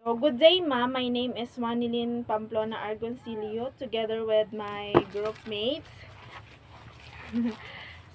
So, good day, ma'am. My name is Manilin Pamplona Argoncilio, together with my group mates.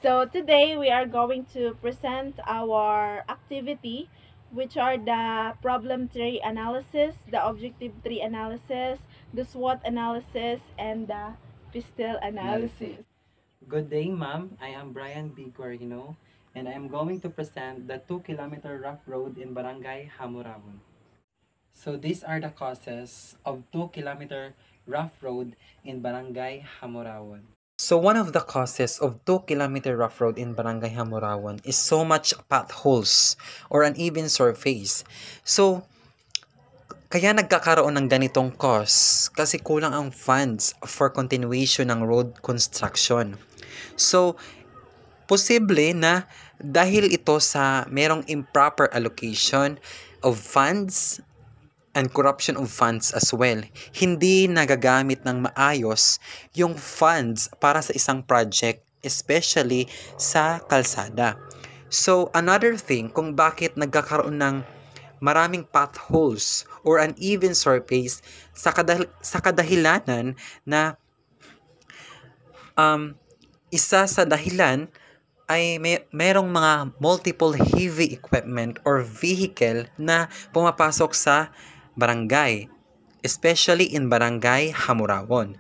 So, today we are going to present our activity, which are the problem tree analysis, the objective tree analysis, the SWOT analysis, and the pistil analysis. Good day, ma'am. I am Brian B. Guarino, and I am going to present the 2-kilometer rough road in Barangay Hamuraon. So these are the causes of 2-kilometer rough road in Barangay Hamuraon. So one of the causes of 2-kilometer rough road in Barangay Hamuraon is so much potholes or uneven surface. So kaya nagkakaroon ng ganitong cause kasi kulang ang funds for continuation ng road construction. So posible na dahil ito sa merong improper allocation of funds and corruption of funds as well. Hindi nagagamit ng maayos yung funds para sa isang project, especially sa kalsada. So, another thing kung bakit nagkakaroon ng maraming potholes or uneven surface sa kadahilanan na um, isa sa dahilan ay merong mga multiple heavy equipment or vehicle na pumapasok sa barangay, especially in Barangay Hamurawon.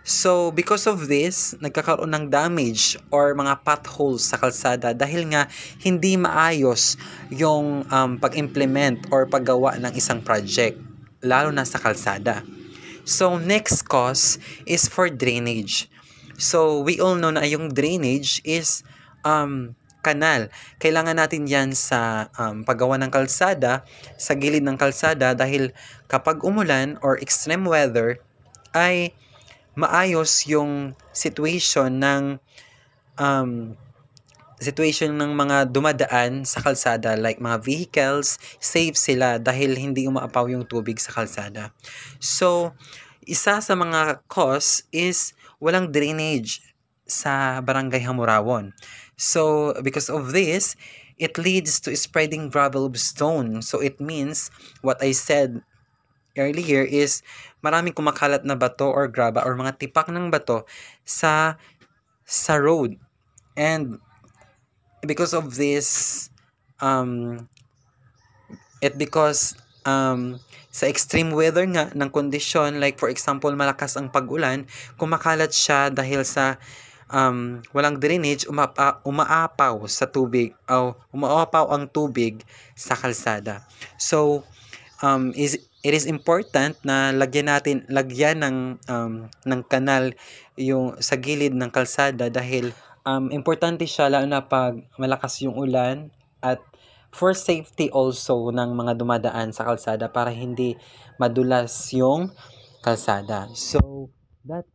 So, because of this, nagkakaroon ng damage or mga potholes sa kalsada dahil nga hindi maayos yung pag-implement or paggawa ng isang project, lalo na sa kalsada. So, next cause is for drainage. So, we all know na yung drainage is kanal. Kailangan natin yan sa paggawa ng kalsada, sa gilid ng kalsada dahil kapag umulan or extreme weather ay maayos yung um, situation ng mga dumadaan sa kalsada like mga vehicles, safe sila dahil hindi umaapaw yung tubig sa kalsada. So, isa sa mga cause is walang drainage sa Barangay Hamurawon. So, because of this, it leads to spreading gravel of stone. So, it means what I said earlier is maraming kumakalat na bato or graba or mga tipak ng bato sa road. And because of this, um, because sa extreme weather nga ng kondisyon, like for example, malakas ang pag-ulan, kumakalat siya dahil sa walang drainage, umaapaw sa tubig, o umaapaw ang tubig sa kalsada. So, it is important na lagyan ng kanal yung sa gilid ng kalsada dahil importante siya lalo na pag malakas yung ulan at for safety also ng mga dumadaan sa kalsada para hindi madulas yung kalsada. So, that's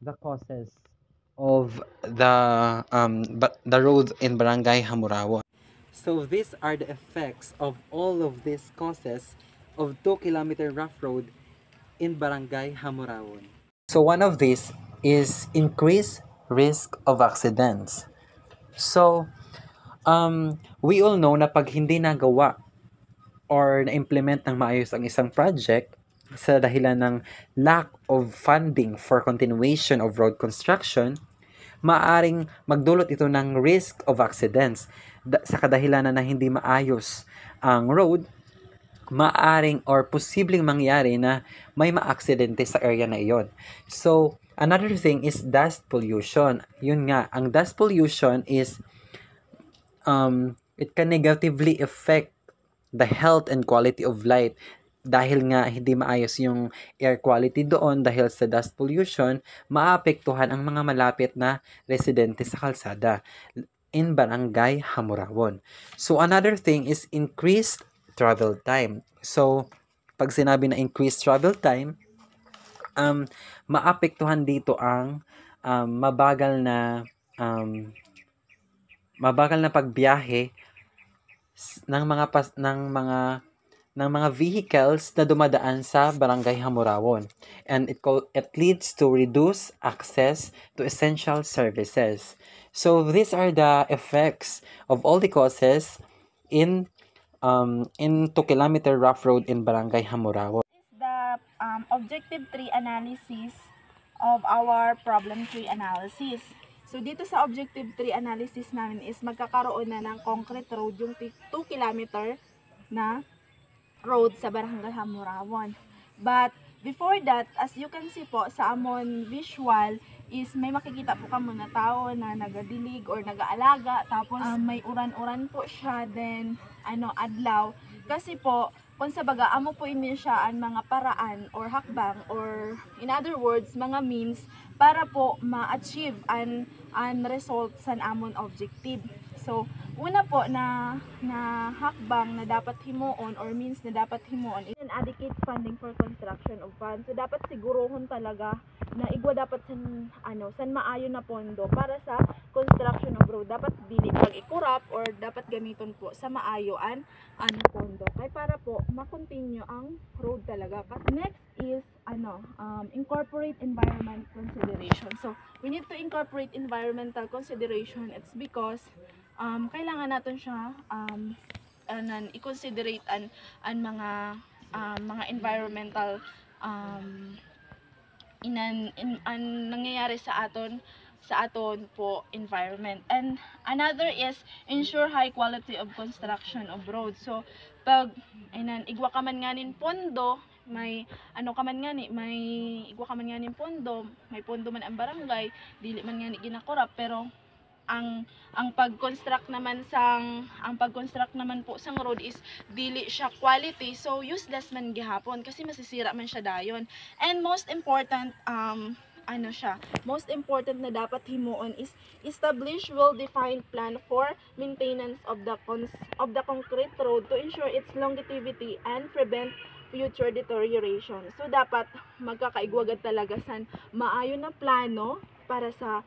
the causes of the road in Barangay Hamurawon. So these are the effects of all of these causes of 2-kilometer rough road in Barangay Hamurawon. So one of these is increased risk of accidents. So we all know na pag hindi nagawa or na-implement ng maayos ang isang project sa dahilan ng lack of funding for continuation of road construction, maaring magdulot ito ng risk of accidents. Sa kadahilanan na hindi maayos ang road, maaring or posibleng mangyari na may maaksidente sa area na iyon. So, another thing is dust pollution. Yun nga, ang dust pollution is it can negatively affect the health and quality of life dahil nga hindi maayos yung air quality doon dahil sa dust pollution, maapektuhan ang mga malapit na residente sa kalsada in Barangay Hamurawon. So another thing is increased travel time. So pag sinabi na increased travel time, maapektuhan dito ang mabagal na pagbiyahe ng mga vehicles na dumadaan sa Barangay Hamurawon, and it leads to reduced access to essential services. So these are the effects of all the causes in in 2-kilometer rough road in Barangay Hamurawo. Is the objective tree analysis of our problem tree analysis. So dito sa objective tree analysis namin is magkakaroon na ng concrete road yung 2 kilometer na road sa Barangay Hamurawon. But before that, as you can see po sa amon visual is may makikita po kamo na tao na nagadilig or nagaalaga, tapos may uran-uran po siya, then adlaw. Kasi po kung sa baga amo po ini siya ang mga paraan or hakbang, or in other words mga means para po ma-achieve an result sa amon objective. So una po na hakbang na dapat himuon or means na dapat himuon is an adequate funding for construction of funds. So dapat sigurohon talaga na igwa dapat san maayo na pondo para sa construction of road. Dapat dili pag-ikurap or dapat gamiton po sa maayo an pondo kay para po ma-continue ang road talaga. Next is incorporate environment consideration. So we need to incorporate environmental consideration. It's because kailangan natin siya i-considerate ang mga environmental nangyayari sa aton po environment. And another is ensure high quality of construction of roads. So pag igwa ka man nganin pondo, may may igwa ka man nganin pondo, may pondo man ang barangay, dili man ngani ginakurap, pero ang pag-construct naman po sang road is dili siya quality, so useless man gihapon kasi masisira man siya dayon. And most important most important na dapat himuon is establish well-defined plan for maintenance of the concrete road to ensure its longevity and prevent future deterioration. So dapat magkakaigwagad talaga san maayo na plano para sa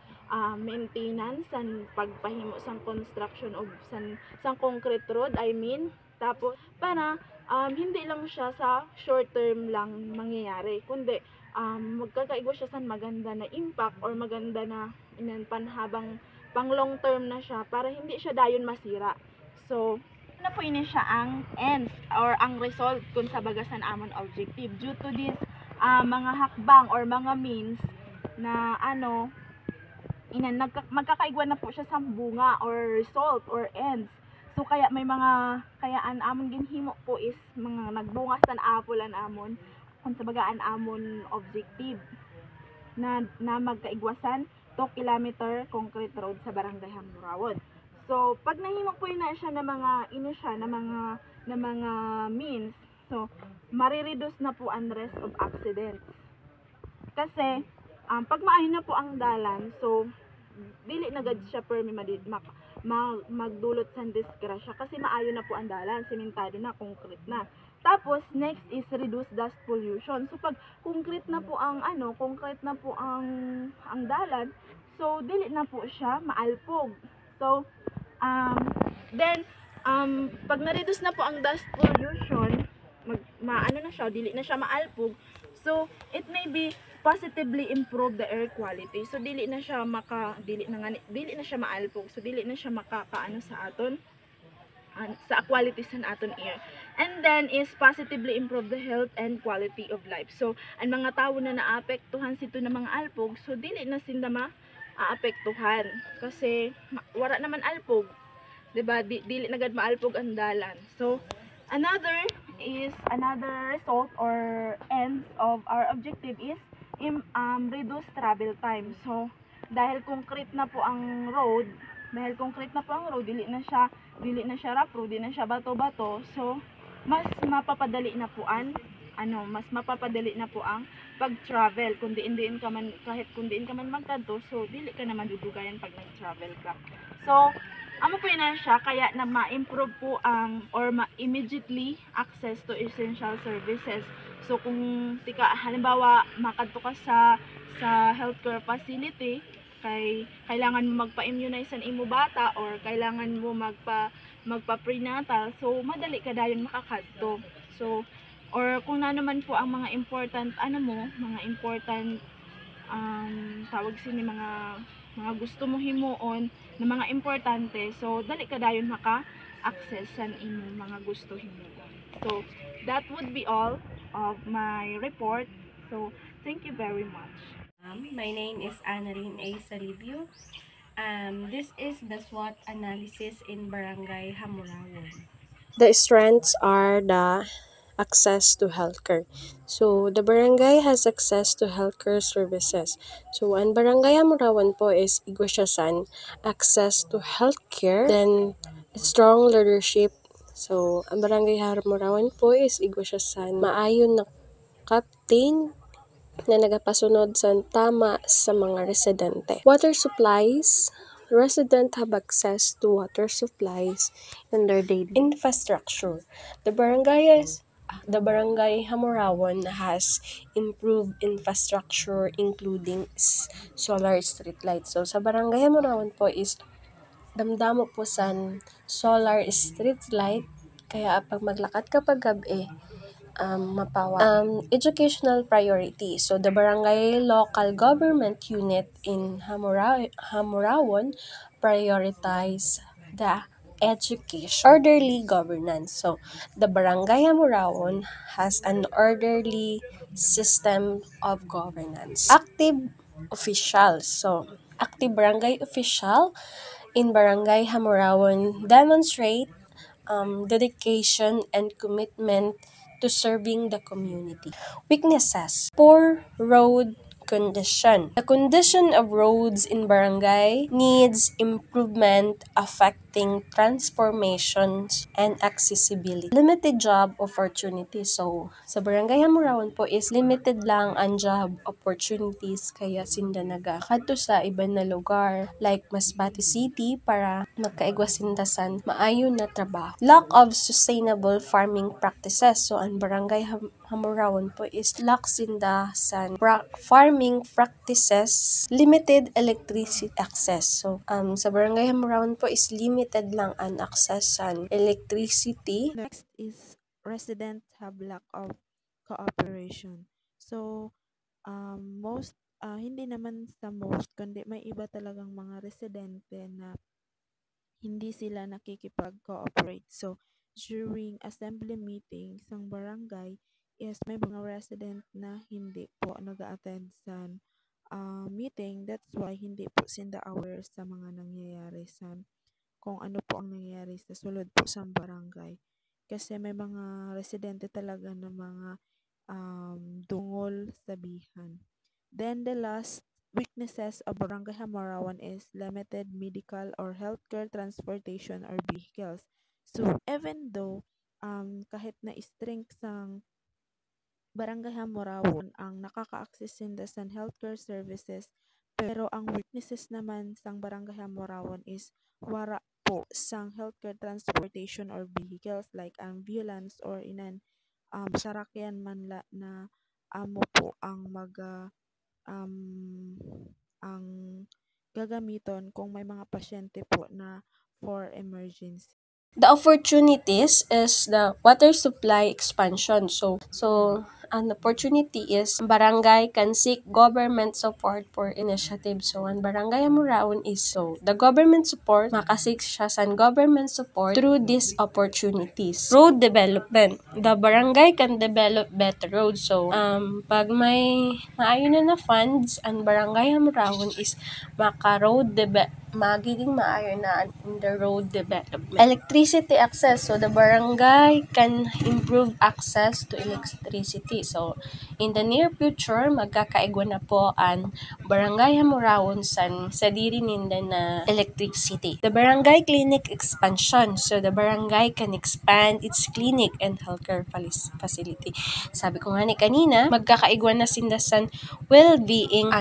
maintenance san pagpahimo sang construction of sang concrete road, tapos para hindi lang siya sa short term lang mangyayari, kundi magkakaigwa siya san maganda na impact or maganda na panhabang pang long term na siya para hindi siya dayon masira. So na po ini siya ang ends or ang result kung sa bagasan amon objective due to this mga hakbang or mga means na magkakaigwa na po siya sa bunga or result or ends. So kaya may mga amon ginhimo po is mga nagbungas tan apulan amon kung sa bagaan amon objective na magkaigwasan 2 kilometer concrete road sa Barangay Hamurawon. So pag nahimo po na siya na mga means, so marireduce na po ang risk of accidents. Kasi pag maayo na po ang dalan, so dili na gad siya magdulot sa disgrasya kasi maayo na po ang dalan, sementado na, concrete na. Tapos next is reduce dust pollution. So pag concrete na po ang dalan, so dili na po siya maalpog. So then pag na-reduce na po ang dust pollution, dili na siya maalpog. So it may be positively improve the air quality. So dili na siya maalpog. So dili na siya makakaano sa aton sa quality sa aton air. And then is positively improve the health and quality of life. So ang mga tawo na naapektuhan sito ng mga alpog, so dili na sila maapektuhan kasi wala naman alpog, diba? Dili na gad maalpog ang dalan. So another result or ends of our objective is reduce travel time. So dahil concrete na po ang road, dili na siya rough road, dili na siya bato-bato, so mas mapapadali na po ang pag-travel kung diin ka man magkanto, so dili ka naman dudugayan pag nag-travel ka. So amo po na siya kaya na ma-improve po or immediately access to essential services. So kung halimbawa makadto ka sa healthcare facility, kay kailangan mo magpa-immunize ang imo bata or kailangan mo magpa-prenatal, so madali ka dayon makakadto. So or kung na naman po ang mga important tawag sini mga gusto mo himuon na mga importante, so dali ka dayon access sa imong mga gusto himuon. So that would be all of my report. So thank you very much. My name is Annalyn A. Salibio. This is the SWOT analysis in Barangay Hamurawon. The strengths are the access to healthcare. So, the barangay has access to healthcare services. So, ang barangay Hamurawon po is igwasyasan, access to healthcare, then strong leadership. So, ang barangay Hamurawon po is igwasyasan, maayon na captain na nagapasunod sa tama sa mga residente. Water supplies. Residents have access to water supplies in their daily infrastructure. The barangay Hamurawon has improved infrastructure including solar street lights. So sa barangay Hamurawon po is damdamo po sa solar street light, kaya pag maglakad ka pag gabi, mapawa. Educational priority. So, the barangay local government unit in Hamurawon prioritize the education. Orderly governance. So, the barangay Hamurawon has an orderly system of governance. Active officials. So, active barangay official in barangay Hamurawon demonstrate dedication and commitment to serving the community. Weaknesses. Poor road condition. The condition of roads in barangay needs improvement affecting transformations and accessibility. Limited job opportunities. So, sa barangay Hamurawon po is limited lang ang job opportunities, kaya sinda nagakadto sa iban na lugar like Masbate City para magkaigwasindasan maayo na trabaho. Lack of sustainable farming practices. So, ang barangay Hamurawon po is lack sinda sa farming practices, limited electricity access. So, sa barangay Hamurawon po is limited lang ang access sa electricity. Next is resident have lack of cooperation. So, hindi naman sa most, kundi may iba talagang mga residente na hindi sila nakikipag-cooperate. So, during assembly meetings ng barangay is may mga resident na hindi po nag-attend sa meeting. That's why hindi po sila aware sa mga nangyayari sa kung ano po ang nangyayari sa sulod po sa barangay. Kasi may mga residente talaga na mga dungol sabihan. Then the last weaknesses of Barangay Hamurawon is limited medical or healthcare transportation or vehicles. So even though kahit na strength sang Barangay Hamurawon ang nakaka-access sinda sa healthcare services, pero ang weaknesses naman sang Barangay Hamurawon is wara po sang healthcare transportation or vehicles like ambulance or inan sarakyan man la na amo po ang ang gagamiton kung may mga pasyente po na for emergency. The opportunities is the water supply expansion. So an opportunity is barangay can seek government support for initiatives. So, ang barangay Hamurawon is so the government support, makasik siya sa government support through these opportunities. Road development. The barangay can develop better roads. So, pag may maayon na funds, ang barangay Hamurawon is maka-road magiging maayon na in the road development. Electricity access. So, the barangay can improve access to electricity. So, in the near future, magkakaigwa na po ang barangay Hamurawon sa diri ninda na electricity. The barangay clinic expansion. So, the barangay can expand its clinic and healthcare facility. Sabi ko nga ni kanina, magkakaigwa na sinda sa well-being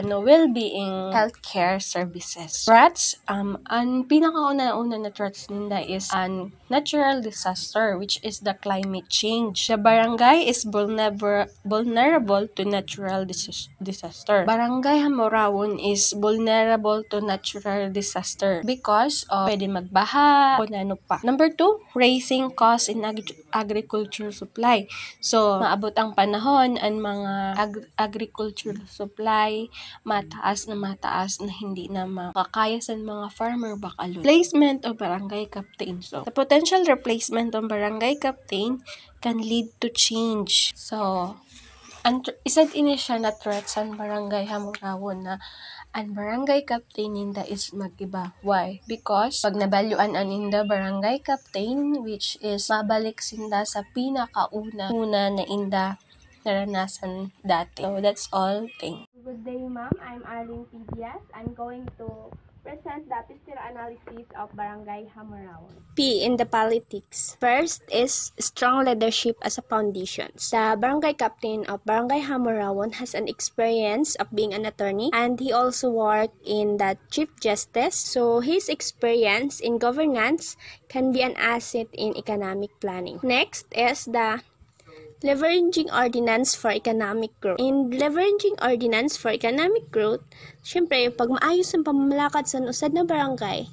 healthcare services. Threats, ang pinakauna-una na threats ninda is an natural disaster, which is the climate change. The barangay is vulnerable to natural disaster. Barangay Hamurawon is vulnerable to natural disaster because of pwede magbaha o ano pa. Number 2, raising costs in agriculture supply. So, maabot ang panahon ang mga agriculture supply mataas na hindi na makakaya sa mga farmer bakalod. Placement of barangay captain. So, the potential potential replacement of barangay captain can lead to change. So, isa ini siya na threat sa barangay Hamurawon na ang barangay captain ninda is mag-iba. Why? Because pag nabalyuan aninda barangay captain, which is mabalik sinda sa pinakauna na inda naranasan dati. So, that's all. Thank you. Good day, ma'am. I'm Arlene PBS. I'm going to present the Pistira analysis of Barangay Hamurawon. P in the politics. First is strong leadership as a foundation. The barangay captain of Barangay Hamurawon has an experience of being an attorney, and he also worked in the Chief Justice. So his experience in governance can be an asset in economic planning. Next is the leveraging ordinance for economic growth. In leveraging ordinance for economic growth, syempre, pag maayos ang pamamalakad sa usad na barangay,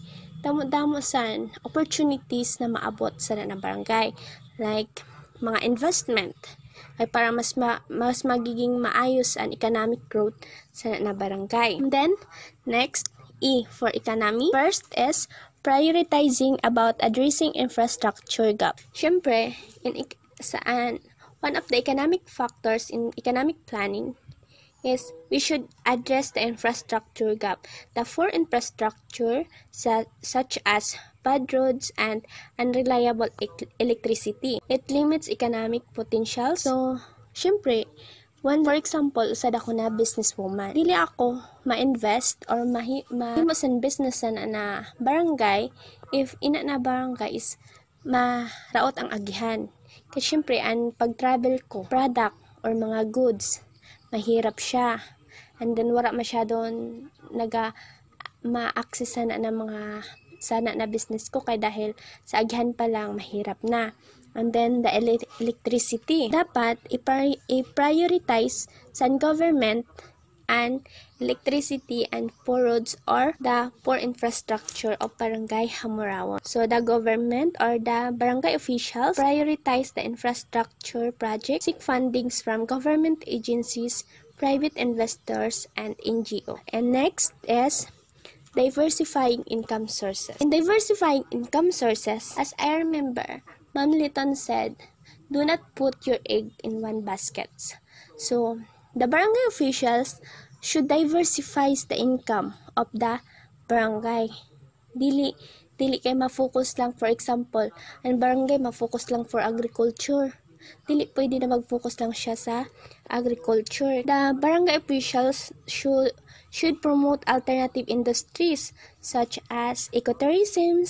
damo-damo san opportunities na maabot sa na barangay. Like, mga investment, ay para mas magiging maayos ang economic growth sa na barangay. And then, next, E for economy. First is prioritizing about addressing infrastructure gap. Syempre, one of the economic factors in economic planning is we should address the infrastructure gap. The poor infrastructure such as bad roads and unreliable electricity. It limits economic potential. So, syempre, for example, usad ako na businesswoman. Dili ako ma-invest or mahimo business na barangay if ina na barangay is maraot ang agihan. Kasi syempre, ang pag-travel ko, product or mga goods, mahirap siya. And then, wala masyadong ma-access na mga sana na business ko kay dahil sa agihan pa lang, mahirap na. And then, the electricity. Dapat i-prioritize sa government and electricity and poor roads or the poor infrastructure of Barangay Hamurawon. So the government or the barangay officials prioritize the infrastructure project, seek fundings from government agencies, private investors, and NGO. And next is diversifying income sources. In diversifying income sources, as I remember, Ma'am Litton said, do not put your egg in one basket. So, the barangay officials should diversify the income of the barangay. Dili kay ma-focus lang, for example, ang barangay ma-focus lang for agriculture. Dili pwede na mag-focus lang siya sa agriculture. The barangay officials should promote alternative industries such as ecotourism,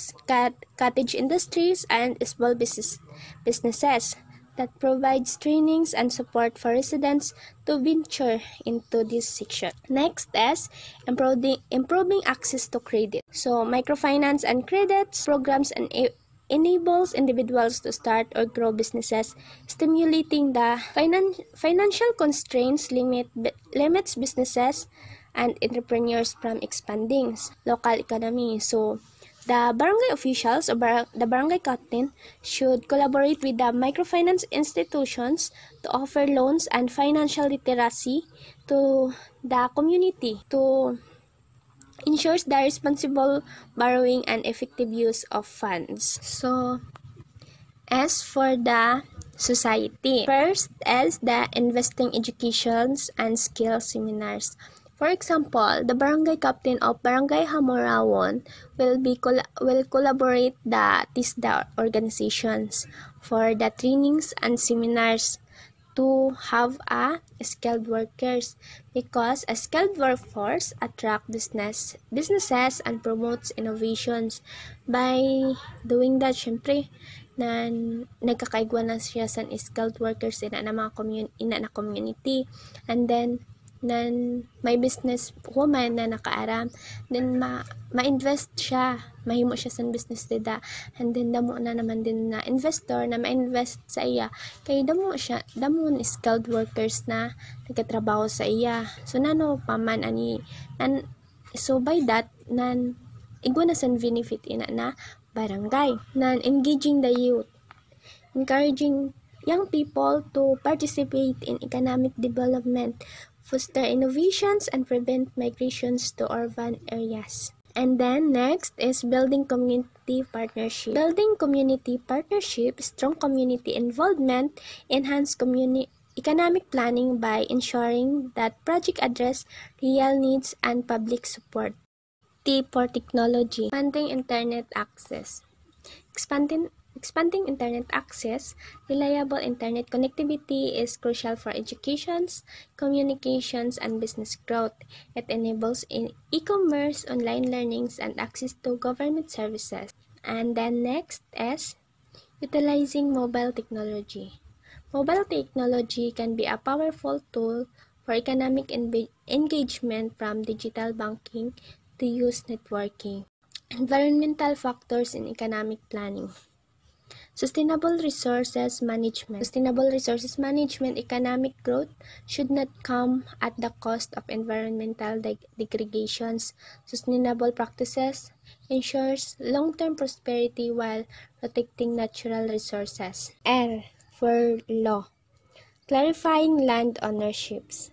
cottage industries, and small businesses that provides trainings and support for residents to venture into this section. Next is improving access to credit. So, microfinance and credits programs enables individuals to start or grow businesses, stimulating the financial constraints limits businesses and entrepreneurs from expanding local economy. So, the barangay officials or the barangay captain should collaborate with the microfinance institutions to offer loans and financial literacy to the community to ensure the responsible borrowing and effective use of funds. So, as for the society, first is the investing educations and skill seminars. For example, the barangay captain of Barangay Hamurawon will collaborate the TISDA organizations for the trainings and seminars to have skilled workers, because a skilled workforce attract businesses and promotes innovations. By doing that, syempre nagkakaigwa na siya sa skilled workers ina na community, and then may business woman na nakaaram, then ma-invest siya, mahimo siya sa business nila, and then damo na naman din na investor na ma-invest sa iya, kay damo skilled workers na nagkatrabaho sa iya. So nano paman so by that igwa na sa benefit ina na barangay. Engaging the youth, encouraging young people to participate in economic development, foster innovations, and prevent migrations to urban areas. And then next is building community partnership. Building community partnership, strong community involvement, enhance economic planning by ensuring that project address real needs and public support. T for technology, expanding internet access. Expanding internet access, reliable internet connectivity is crucial for educations, communications, and business growth. It enables e-commerce, online learnings, and access to government services. And then next is utilizing mobile technology. Mobile technology can be a powerful tool for economic engagement, from digital banking to youth networking. Environmental factors in economic planning. Sustainable resources management. Sustainable resources management, economic growth should not come at the cost of environmental degradations. Sustainable practices ensures long-term prosperity while protecting natural resources. L for law. Clarifying land ownerships.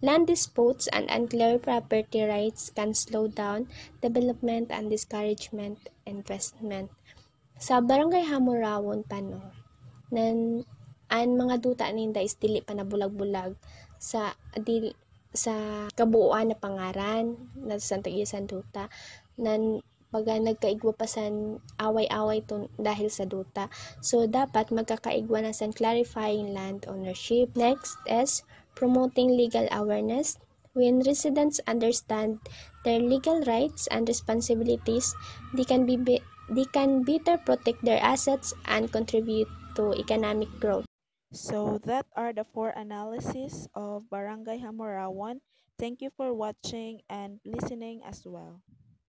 Land disputes and unclear property rights can slow down development and discouragement investment. Sa Barangay Hamurawon pano, nan an mga duta ninda is dili pa nabulag-bulag sa kabuuan na pangaran na Santa Isa duta nan pagka nagkaigwa pa san away-away to dahil sa duta. So dapat magkakaigwa na san clarifying land ownership. Next is promoting legal awareness. When residents understand their legal rights and responsibilities, they can better protect their assets and contribute to economic growth. So that are the 4 analyses of Barangay Hamorawan. Thank you for watching and listening as well.